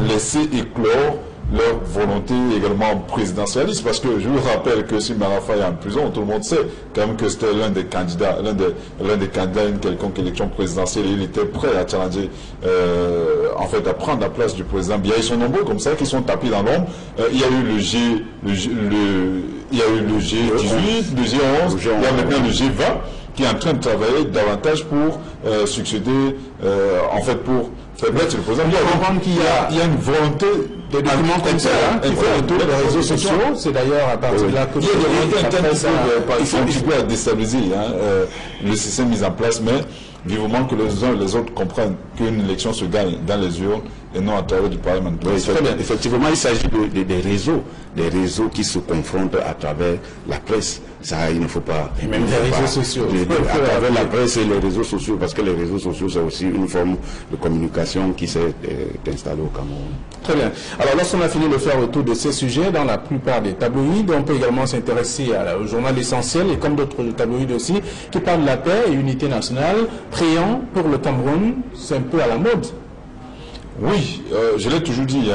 laisser éclore leur volonté également présidentialiste, parce que je vous rappelle que si Marafa est en prison, tout le monde sait quand même que c'était l'un des candidats à une quelconque élection présidentielle, et il était prêt à challenger, en fait à prendre la place du président Biya. Ils sont nombreux comme ça qui sont tapis dans l'ombre. Il y a eu le G18, le G11, il y a maintenant le G20 qui est en train de travailler davantage pour succéder, en fait pour faire battre le président Biya. Il y a une volonté des documents comme ça, qui fait un tour des réseaux sociaux. C'est d'ailleurs à partir de là que ils contribuent à déstabiliser le système mis en place, mais vivement que les uns et les autres comprennent qu'une élection se gagne dans les urnes et non à travers du Parlement. Oui, effectivement, il s'agit des réseaux qui se confrontent à travers la presse. Ça, il ne faut pas... Et même les réseaux sociaux. À travers la presse et les réseaux sociaux, parce que les réseaux sociaux, c'est aussi une forme de communication qui s'est installée au Cameroun. Très bien. Alors, lorsqu'on a fini de faire le tour de ces sujets, dans la plupart des tabloïds, on peut également s'intéresser au journal Essentiel, et comme d'autres tabloïds aussi, qui parlent de la paix et unité nationale. Priant pour le Cameroun, c'est un peu à la mode. Oui, je l'ai toujours dit,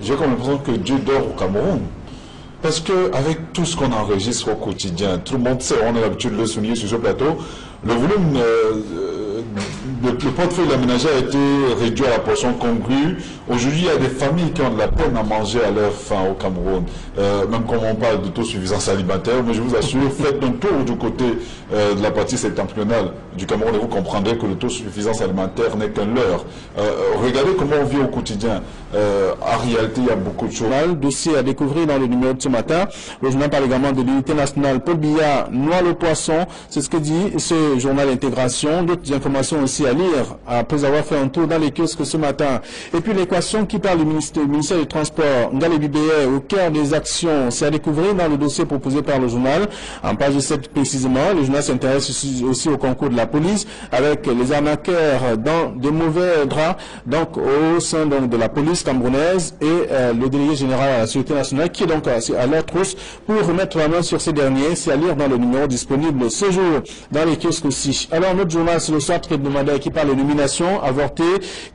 j'ai comme l'impression que Dieu dort au Cameroun. Parce qu'avec tout ce qu'on enregistre au quotidien, tout le monde sait, on a l'habitude de le souligner sur ce plateau, le volume le portefeuille de la ménagère a été réduit à la portion congrue. Aujourd'hui, il y a des familles qui ont de la peine à manger à leur faim au Cameroun. Même quand on parle d'autosuffisance alimentaire, mais je vous assure, faites un tour du côté de la partie septentrionale du Cameroun et vous comprendrez que l'autosuffisance alimentaire n'est qu'un leurre. Regardez comment on vit au quotidien. En réalité, il y a beaucoup de choses. Dossier à découvrir dans le numéro de ce matin. Le journal parle également de l'unité nationale. Paul Biya noie le poisson. C'est ce que dit ce journal Intégration. D'autres informations aussi à lire après avoir fait un tour dans les kiosques ce matin. Et puis l'équation qui parle du ministère du Transport, Ngale Bibeye, au cœur des actions. C'est à découvrir dans le dossier proposé par le journal. En page 7 précisément, le journal s'intéresse aussi au concours de la police avec les arnaqueurs dans de mauvais draps, donc au sein donc, de la police camerounaise et le délégué général à la Sécurité nationale qui est donc à leur trousse pour remettre la main sur ces derniers. C'est à lire dans le numéro disponible ce jour dans les kiosques aussi. Alors notre journal c'est le soir hebdomadaire qui parle de nomination avortée,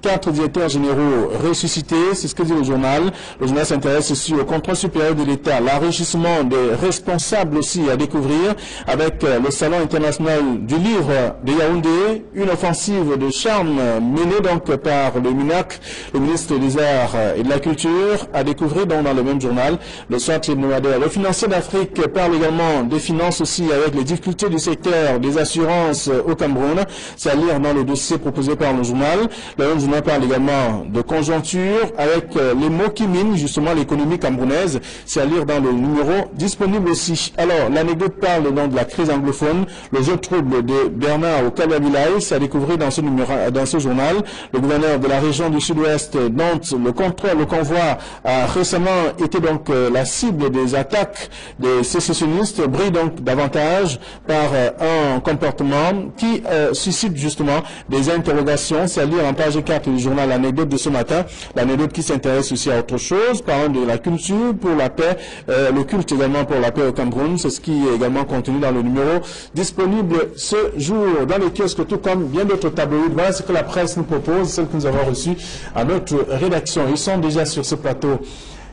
4 directeurs généraux ressuscités, c'est ce que dit le journal. Le journal s'intéresse aussi au contrôle supérieur de l'État, l'enrichissement des responsables aussi à découvrir avec le Salon international du livre de Yaoundé, une offensive de charme menée donc par le MINAC, le ministre des Arts et de la Culture, à découvrir donc dans le même journal, le soir hebdomadaire. Le financier d'Afrique parle également des finances aussi avec les difficultés du secteur des assurances au Cameroun. C'est à lire dans le dossier proposé par le journal. Le même journal parle également de conjoncture avec les mots qui minent justement l'économie camerounaise. C'est à lire dans le numéro disponible aussi. Alors, l'anecdote parle donc de la crise anglophone, le jeu trouble de Bernard au Kababilaï. C'est à découvrir dans ce journal. Le gouverneur de la région du sud-ouest dont le convoi a récemment été donc la cible des attaques des sécessionnistes brille donc davantage par un comportement qui suscite justement des interrogations. C'est à lire en page 4 du journal l'anecdote de ce matin. L'anecdote qui s'intéresse aussi à autre chose, parlant de la culture pour la paix, le culte également pour la paix au Cameroun. C'est ce qui est également contenu dans le numéro disponible ce jour dans les kiosques, tout comme bien d'autres tabloïds. Voilà ce que la presse nous propose, celle que nous avons reçue à notre rédaction. Ils sont déjà sur ce plateau.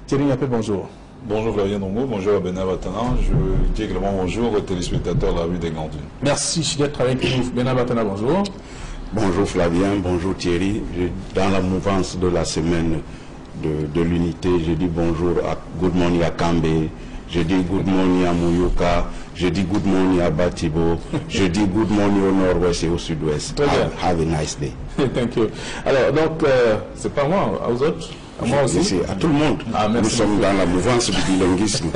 Thierry Niapé, bonjour. Bonjour Flavien Dongo, bonjour à Bernard Batana. Je dis également bonjour aux téléspectateurs de la rue des Grandes Dunes. Merci d'être avec nous. Bernard Batana, bonjour. Bonjour Flavien, bonjour Thierry. Dans la mouvance de la semaine de l'unité, je dis bonjour à Good Morning à Kambe, je dis Good Morning à Mouyouka, je dis Good Morning à Batibo, je dis Good Morning au nord-ouest et au sud-ouest. Have a nice day. Thank you. Alors, donc, c'est pas moi, aux autres? À moi aussi? À tout le monde. Ah, nous sommes dans la mouvance du bilinguisme.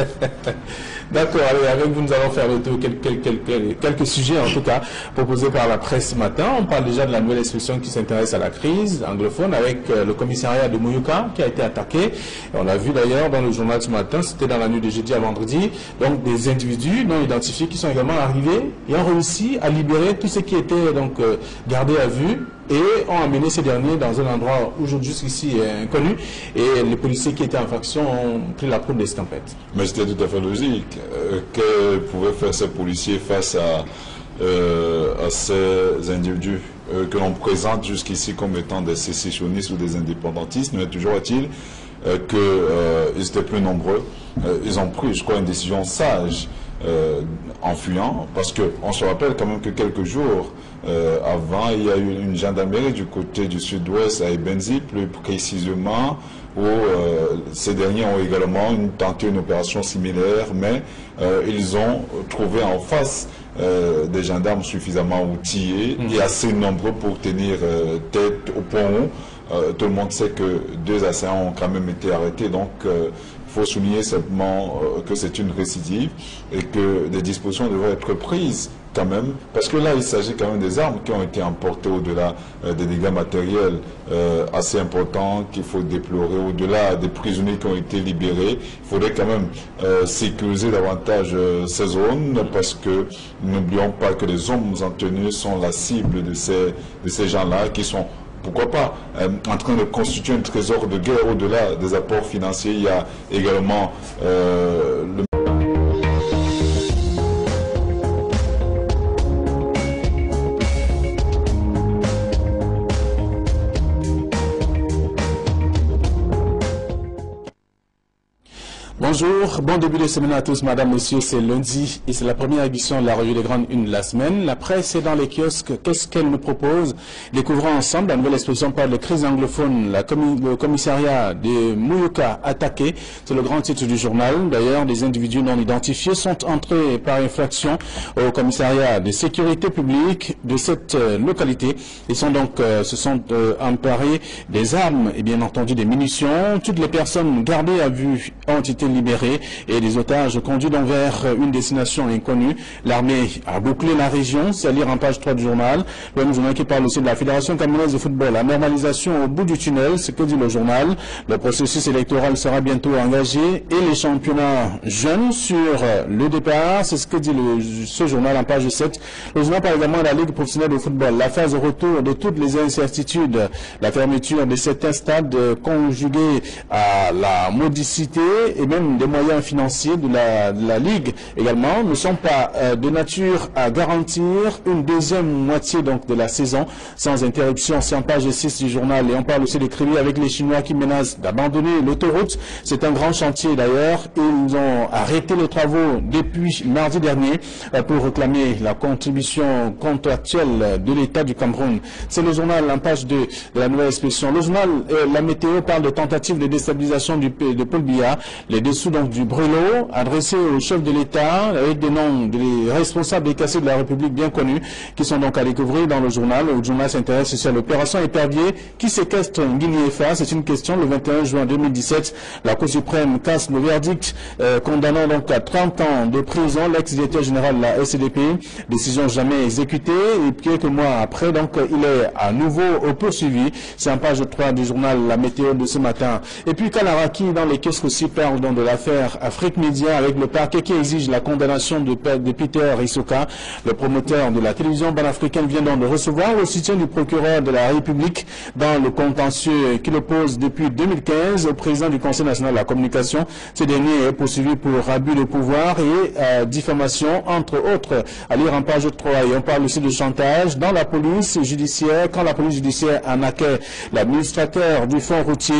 D'accord, allez, avec vous, nous allons faire le tour quelques sujets, en tout cas, proposés par la presse ce matin. On parle déjà de la nouvelle inspection qui s'intéresse à la crise anglophone avec le commissariat de Mouyouka qui a été attaqué. Et on l'a vu d'ailleurs dans le journal ce matin, c'était dans la nuit de jeudi à vendredi. Donc, des individus non identifiés qui sont également arrivés et ont réussi à libérer tous ceux qui étaient donc gardés à vue et ont amené ces derniers dans un endroit jusqu'ici inconnu. Et les policiers qui étaient en faction ont pris la poudre d'escampette. Mais c'était tout à fait logique. Que pouvaient faire ces policiers face à ces individus que l'on présente jusqu'ici comme étant des sécessionnistes ou des indépendantistes? Mais toujours est-il qu'ils étaient plus nombreux. Ils ont pris, je crois, une décision sage en fuyant, parce qu'on se rappelle quand même que quelques jours avant, il y a eu une gendarmerie du côté du sud-ouest à Ebenzi, plus précisément, où ces derniers ont également tenté une opération similaire, mais ils ont trouvé en face des gendarmes suffisamment outillés et assez nombreux pour tenir tête au point où tout le monde sait que 2 assaillants ont quand même été arrêtés. Donc, il faut souligner simplement que c'est une récidive et que des dispositions devraient être prises quand même, parce que là il s'agit quand même des armes qui ont été emportées au-delà des dégâts matériels assez importants qu'il faut déplorer, au-delà des prisonniers qui ont été libérés. Il faudrait quand même sécuriser davantage ces zones, parce que n'oublions pas que les hommes en tenue sont la cible de ces gens-là qui sont, pourquoi pas, en train de constituer un trésor de guerre. Au-delà des apports financiers, il y a également le Bonjour, bon début de semaine à tous, madame, monsieur, c'est lundi et c'est la première édition de la revue des grandes unes de la semaine. La presse est dans les kiosques, qu'est-ce qu'elle nous propose? Découvrons ensemble la nouvelle exposition par le crise anglophone, le commissariat de Muyuka attaqué, c'est le grand titre du journal. D'ailleurs, des individus non identifiés sont entrés par infraction au commissariat de sécurité publique de cette localité. Ils sont donc, se sont emparés des armes et bien entendu des munitions. Toutes les personnes gardées à vue ont été libérés et des otages conduits donc vers une destination inconnue. L'armée a bouclé la région, c'est à lire en page 3 du journal. Le même journal qui parle aussi de la Fédération camerounaise de football. La normalisation au bout du tunnel, c'est que dit le journal. Le processus électoral sera bientôt engagé et les championnats jeunes sur le départ, c'est ce que dit ce journal en page 7. Le journal parle également de la Ligue professionnelle de football. La phase de retour de toutes les incertitudes, la fermeture de certains stades conjuguée à la modicité et même des moyens financiers de la Ligue également ne sont pas de nature à garantir une deuxième moitié donc de la saison sans interruption. C'est en page 6 du journal et on parle aussi des crédits avec les Chinois qui menacent d'abandonner l'autoroute. C'est un grand chantier d'ailleurs. Ils ont arrêté les travaux depuis mardi dernier pour réclamer la contribution contractuelle de l'État du Cameroun. C'est le journal en page 2 de la nouvelle expression. Le journal La Météo parle de tentatives de déstabilisation de Paul Biya. Les dessous donc du brûlot adressé au chef de l'État avec des noms des responsables décassés de la République bien connus qui sont donc à découvrir dans le journal. Le journal s'intéresse aussi à l'opération Épervier qui séquestre Guinée-FA. C'est une question le 21 juin 2017. La Cour suprême casse le verdict condamnant donc à 30 ans de prison l'ex-directeur général de la SCDP. Décision jamais exécutée et quelques mois après donc il est à nouveau poursuivi. C'est en page 3 du journal La Météo de ce matin. Et puis Kalaraki dans les kiosques aussi parle donc de l'affaire Afrique Média avec le parquet qui exige la condamnation de Peter Isoka. Le promoteur de la télévision panafricaine vient donc de recevoir le soutien du procureur de la République dans le contentieux qu'il oppose depuis 2015 au président du Conseil national de la communication. Ce dernier est poursuivi pour abus de pouvoir et diffamation entre autres, à lire en page 3. Et on parle aussi de chantage dans la police judiciaire quand la police judiciaire arnaquait l'administrateur du fonds routier,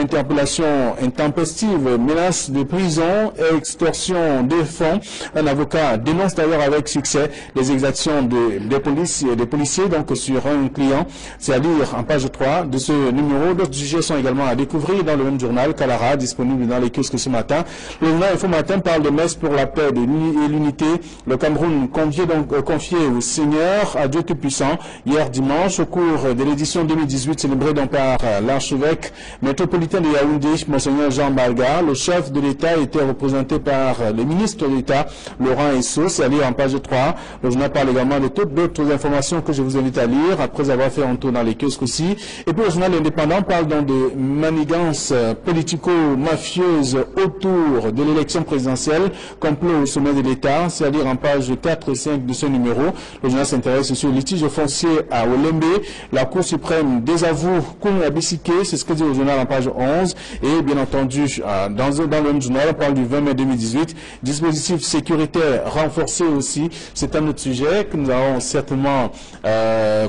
interpellation intempestive, menace de prison et extorsion des fonds. Un avocat dénonce d'ailleurs avec succès les exactions des policiers donc sur un client. C'est à lire en page 3 de ce numéro. D'autres sujets sont également à découvrir dans le même journal Kalara, disponible dans les kiosques ce matin. Le journal Info Matin parle de messe pour la paix et l'unité. Le Cameroun confié au Seigneur, à Dieu Tout-Puissant, hier dimanche au cours de l'édition 2018 célébrée donc par l'archevêque métropolitain de Yaoundé, Monseigneur Jean Balga. Le chef de l'État était représenté par le ministre de l'État, Laurent Esso. C'est à lire en page 3. Le journal parle également de toutes d'autres informations que je vous invite à lire après avoir fait un tour dans les kiosques aussi. Et puis le journal Indépendant parle donc de manigances politico-mafieuses autour de l'élection présidentielle, complot au sommet de l'État. C'est à lire en page 4 et 5 de ce numéro. Le journal s'intéresse sur le litige foncier à Olembe. La Cour suprême désavoue Koumia Bissike, c'est ce que dit le journal en page 11. Et bien entendu, dans le même journal, on parle du 20 mai 2018. Dispositif sécuritaire renforcé aussi. C'est un autre sujet que nous allons certainement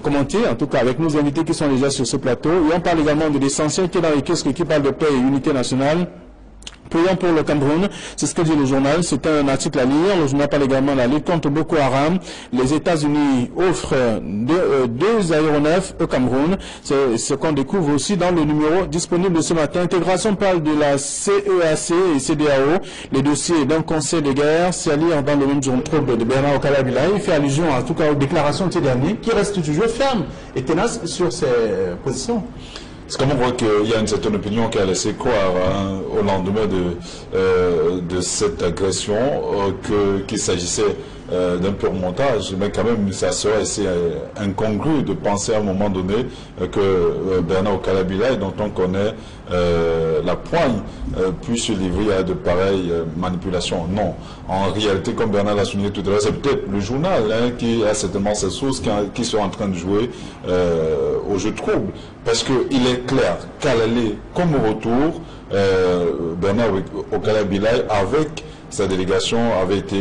commenter, en tout cas avec nos invités qui sont déjà sur ce plateau. Et on parle également de l'essentiel qui est dans les kiosques qui parlent de paix et unité nationale. Prions pour le Cameroun, c'est ce que dit le journal, c'est un article à lire. Le journal parle également de la lutte contre Boko Haram. Les États-Unis offrent deux aéronefs au Cameroun. C'est ce qu'on découvre aussi dans le numéro disponible ce matin. Intégration parle de la CEAC et CEDEAO, les dossiers d'un conseil de guerre. C'est à lire dans le même journal de Bernard Okala-Bilai. Il fait allusion en tout cas aux déclarations de ces derniers qui restent toujours fermes et tenaces sur ses positions. C'est comme on voit qu'il y a une certaine opinion qui a laissé croire au lendemain de cette agression qu'il s'agissait d'un pur montage, mais quand même ça serait assez incongru de penser à un moment donné que Bernard Okala-Bilai, dont on connaît la poigne, puisse se livrer à de pareilles manipulations. Non, en réalité, comme Bernard l'a souligné tout à l'heure, c'est peut-être le journal qui a certainement ces sources qui sont en train de jouer au jeu trouble, parce qu'il est clair qu'à l'aller comme au retour, Bernard Okala-Bilai avec sa délégation avait été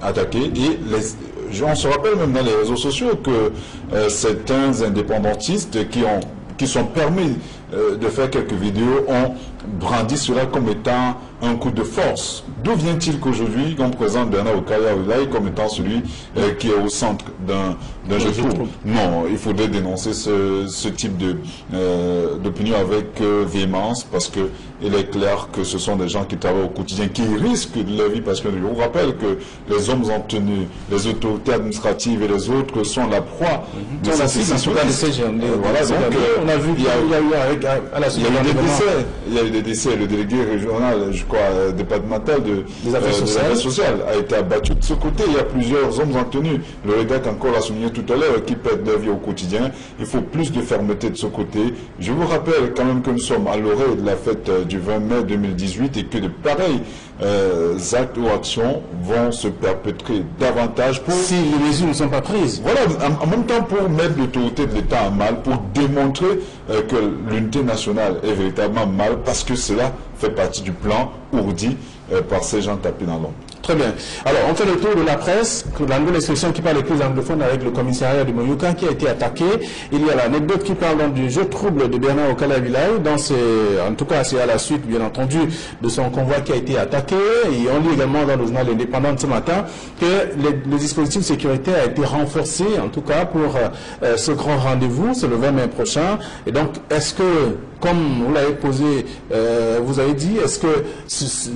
attaquée et on se rappelle même dans les réseaux sociaux que certains indépendantistes qui sont permis de faire quelques vidéos ont brandit cela comme étant un coup de force. D'où vient-il qu'aujourd'hui, on présente Bernard Okaya-Wilai comme étant celui qui est au centre d'un jeu de tour? Non, il faudrait dénoncer ce type d'opinion avec véhémence, parce que il est clair que ce sont des gens qui travaillent au quotidien, qui risquent de leur vie, parce que je vous rappelle que les hommes en tenue, les autorités administratives et les autres sont la proie de Voilà, ces donc on a vu qu'il y a eu à la suite il y a eu des décès. Le délégué régional, je crois, départemental des affaires sociales a été abattu. De ce côté, il y a plusieurs hommes en tenue. Le REDAC encore l'a souligné tout à l'heure, qui perdent leur vie au quotidien. Il faut plus de fermeté de ce côté. Je vous rappelle quand même que nous sommes à l'orée de la fête du 20 mai 2018 et que de pareils actes ou actions vont se perpétrer davantage si les mesures ne sont pas prises. Voilà, en même temps pour mettre l'autorité de l'État à mal, pour démontrer que l'unité nationale est véritablement mal, parce que cela fait partie du plan ourdi par ces gens tapés dans l'ombre. Très bien. Alors, on fait le tour de la presse, la nouvelle instruction qui parle des crises anglophones avec le commissariat de Moyouka qui a été attaqué. Il y a l'anecdote qui parle donc du jeu trouble de Bernard Okaya-Wilai. En tout cas, c'est à la suite, bien entendu, de son convoi qui a été attaqué. Et on lit également dans le journal indépendant ce matin que le dispositif de sécurité a été renforcé, en tout cas, pour ce grand rendez-vous. C'est le 20 mai prochain. Et donc, est-ce que, comme vous l'avez posé, vous avez dit, est-ce que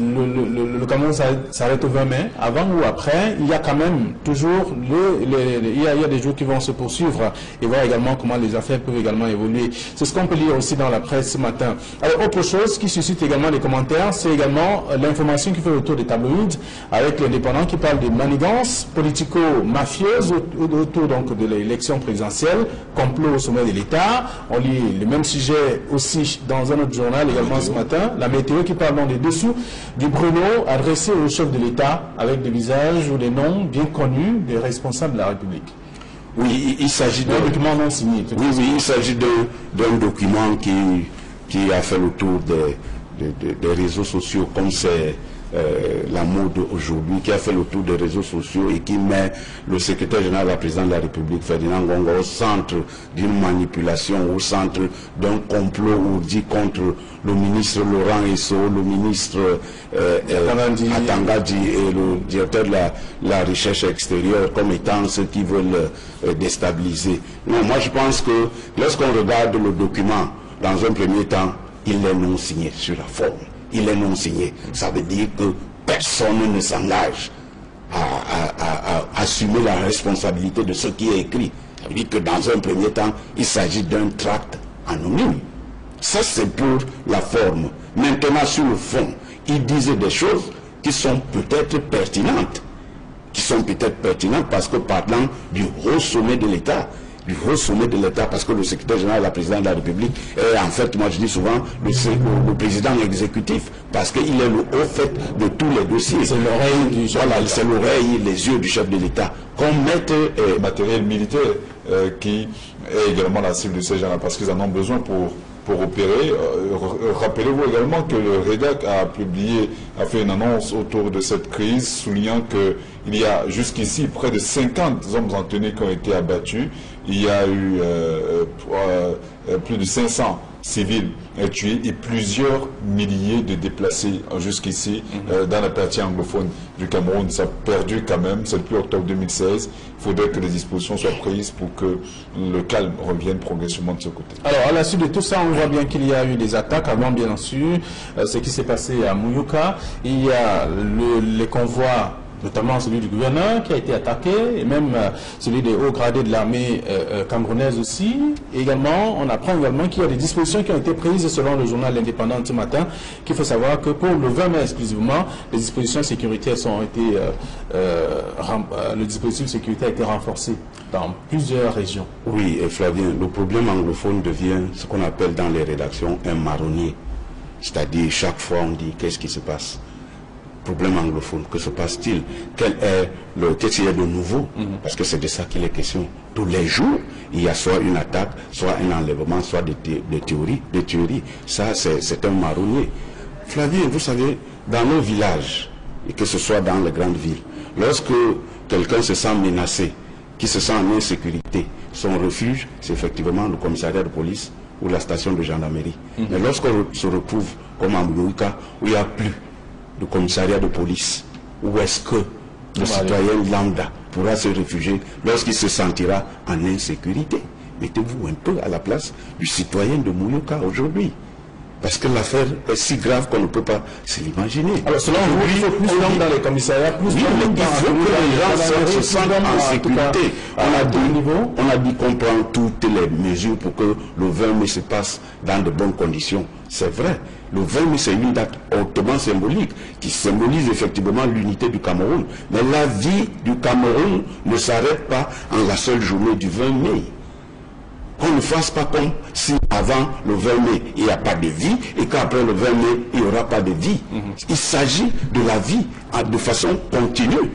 le Cameroun s'arrête au 20 mai, avant ou après? Il y a quand même toujours il y a des jours qui vont se poursuivre et voir également comment les affaires peuvent également évoluer. C'est ce qu'on peut lire aussi dans la presse ce matin. Alors, autre chose qui suscite également des commentaires, c'est également l'information qui fait le tour des tabloïds avec l'indépendant qui parle de manigances politico-mafieuses autour donc de l'élection présidentielle, complot au sommet de l'État. On lit le même sujet aussi dans un autre journal également ce matin. La météo qui parle donc des dessous du Bruno adressé au chef de l'État avec des visages ou des noms bien connus des responsables de la République. Oui, il s'agit d'un document non signé. Oui, il s'agit d'un document qui a fait le tour des réseaux sociaux, comme c'est la mode aujourd'hui, qui a fait le tour des réseaux sociaux et qui met le secrétaire général de la présidente de la République, Ferdinand Gongo, au centre d'une manipulation, au centre d'un complot ourdi contre le ministre Laurent Esso, le ministre Atangadi et le directeur de la recherche extérieure comme étant ceux qui veulent déstabiliser. Non, moi je pense que lorsqu'on regarde le document, dans un premier temps, il est non signé sur la forme. Il est non signé. Ça veut dire que personne ne s'engage à assumer la responsabilité de ce qui est écrit. Ça veut dire que dans un premier temps, il s'agit d'un tract anonyme. Ça, c'est pour la forme. Maintenant, sur le fond, il disait des choses qui sont peut-être pertinentes. Parce que parlant du haut sommet de l'État, parce que le secrétaire général de la présidente de la République est en fait, moi je dis souvent, le président exécutif, parce qu'il est le haut fait de tous les dossiers. C'est l'oreille du chef de l'État. C'est l'oreille, les yeux du chef de l'État. Qu'on mette matériel militaire qui est également la cible de ces gens-là, parce qu'ils en ont besoin pour opérer. Rappelez-vous également que le REDAC a fait une annonce autour de cette crise, soulignant qu'il y a jusqu'ici près de 50 hommes en tenue qui ont été abattus. Il y a eu plus de 500 civils tués et plusieurs milliers de déplacés jusqu'ici dans la partie anglophone du Cameroun. Ça a perdu quand même, c'est depuis octobre 2016. Il faudrait que les dispositions soient prises pour que le calme revienne progressivement de ce côté. Alors, à la suite de tout ça, on voit bien qu'il y a eu des attaques avant, bien sûr, ce qui s'est passé à Mouyouka. Il y a les convois, notamment celui du gouverneur qui a été attaqué, et même celui des hauts gradés de l'armée camerounaise aussi. Et également, on apprend également qu'il y a des dispositions qui ont été prises selon le journal indépendant ce matin, qu'il faut savoir que pour le 20 mai exclusivement, les dispositions sécuritaires ont été, le dispositif de sécurité a été renforcé dans plusieurs régions. Oui, et Flavien, le problème anglophone devient ce qu'on appelle dans les rédactions un marronnier. C'est-à-dire, chaque fois on dit qu'est-ce qui se passe. Problème anglophone, que se passe-t-il? Qu'est-ce qu'il y a de nouveau? Parce que c'est de ça qu'il est question. Tous les jours, il y a soit une attaque, soit un enlèvement, soit des théories. Ça, c'est un marronnier. Flavien, vous savez, dans nos villages, et que ce soit dans les grandes villes, lorsque quelqu'un se sent menacé, qui se sent en insécurité, son refuge, c'est effectivement le commissariat de police ou la station de gendarmerie. Mais lorsqu'on se retrouve comme à Mouyouka, où il n'y a plus de commissariat de police, où est-ce que le citoyen lambda pourra se réfugier lorsqu'il se sentira en insécurité? Mettez-vous un peu à la place du citoyen de Mouyouka aujourd'hui. Parce que l'affaire est si grave qu'on ne peut pas se l'imaginer. Alors selon vous, il faut plus d'hommes dans les commissariats, plus oui, mais il faut que les gens se sentent en sécurité. On a dit qu'on prend toutes les mesures pour que le 20 mai se passe dans de bonnes conditions. C'est vrai. Le 20 mai, c'est une date hautement symbolique qui symbolise effectivement l'unité du Cameroun. Mais la vie du Cameroun ne s'arrête pas en la seule journée du 20 mai. Qu'on ne fasse pas comme si avant le 20 mai, il n'y a pas de vie et qu'après le 20 mai, il n'y aura pas de vie. Il s'agit de la vie de façon continue.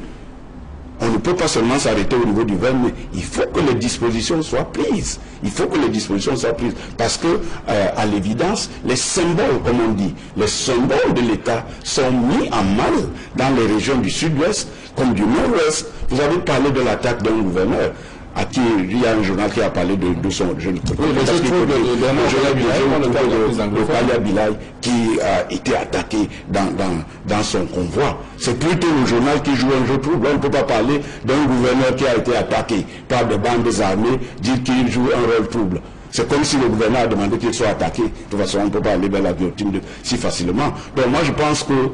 On ne peut pas seulement s'arrêter au niveau du 20 mai. Il faut que les dispositions soient prises. Il faut que les dispositions soient prises. Parce que, à l'évidence, les symboles, comme on dit, les symboles de l'État sont mis en mal dans les régions du sud-ouest comme du nord-ouest. Vous avez parlé de l'attaque d'un gouverneur. À qui il y a un journal qui a parlé de son jeune le Kaya Bilal qui a été attaqué dans son convoi. C'est plutôt le journal qui joue un jeu trouble. On ne peut pas parler d'un gouverneur qui a été attaqué par des bandes désarmées, dire qu'il joue un rôle trouble. C'est comme si le gouverneur a demandé qu'il soit attaqué. De toute façon, on ne peut pas aller vers la guillotine si facilement. Donc moi, je pense que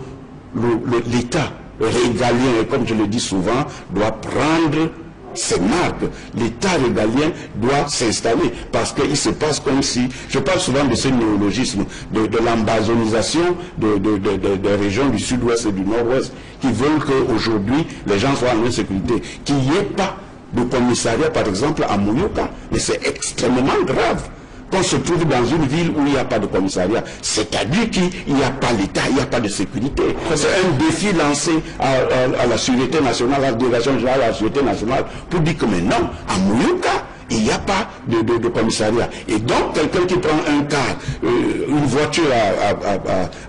l'État régalien, comme je le dis souvent, doit prendre ces marques. L'État régalien doit s'installer parce qu'il se passe comme si, je parle souvent de ce néologisme, de l'ambazonisation des régions du sud-ouest et du nord-ouest qui veulent qu'aujourd'hui les gens soient en insécurité, qu'il n'y ait pas de commissariat par exemple à Mouyouka. Mais c'est extrêmement grave qu'on se trouve dans une ville où il n'y a pas de commissariat, c'est-à-dire qu'il n'y a pas l'État, il n'y a pas de sécurité. C'est un défi lancé à la sûreté nationale, à la délégation générale à la sûreté nationale, pour dire que maintenant, à Mouyouka, il n'y a pas de commissariat. Et donc, quelqu'un qui prend un car, une voiture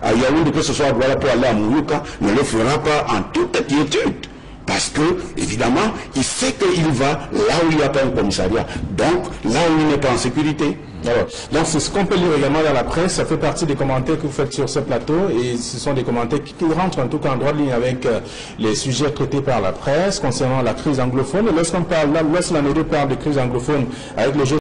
à Yaoundé, que ce soit voilà, pour aller à Mouyouka, ne le fera pas en toute quiétude. Parce que, évidemment, il sait qu'il va là où il n'y a pas un commissariat. Donc, là où il n'est pas en sécurité. Alors, donc c'est ce qu'on peut lire également dans la presse, ça fait partie des commentaires que vous faites sur ce plateau et ce sont des commentaires qui rentrent en tout cas en droite ligne avec les sujets traités par la presse concernant la crise anglophone. Et lorsqu'on parle, lorsque l'année parle de crise anglophone avec le jeu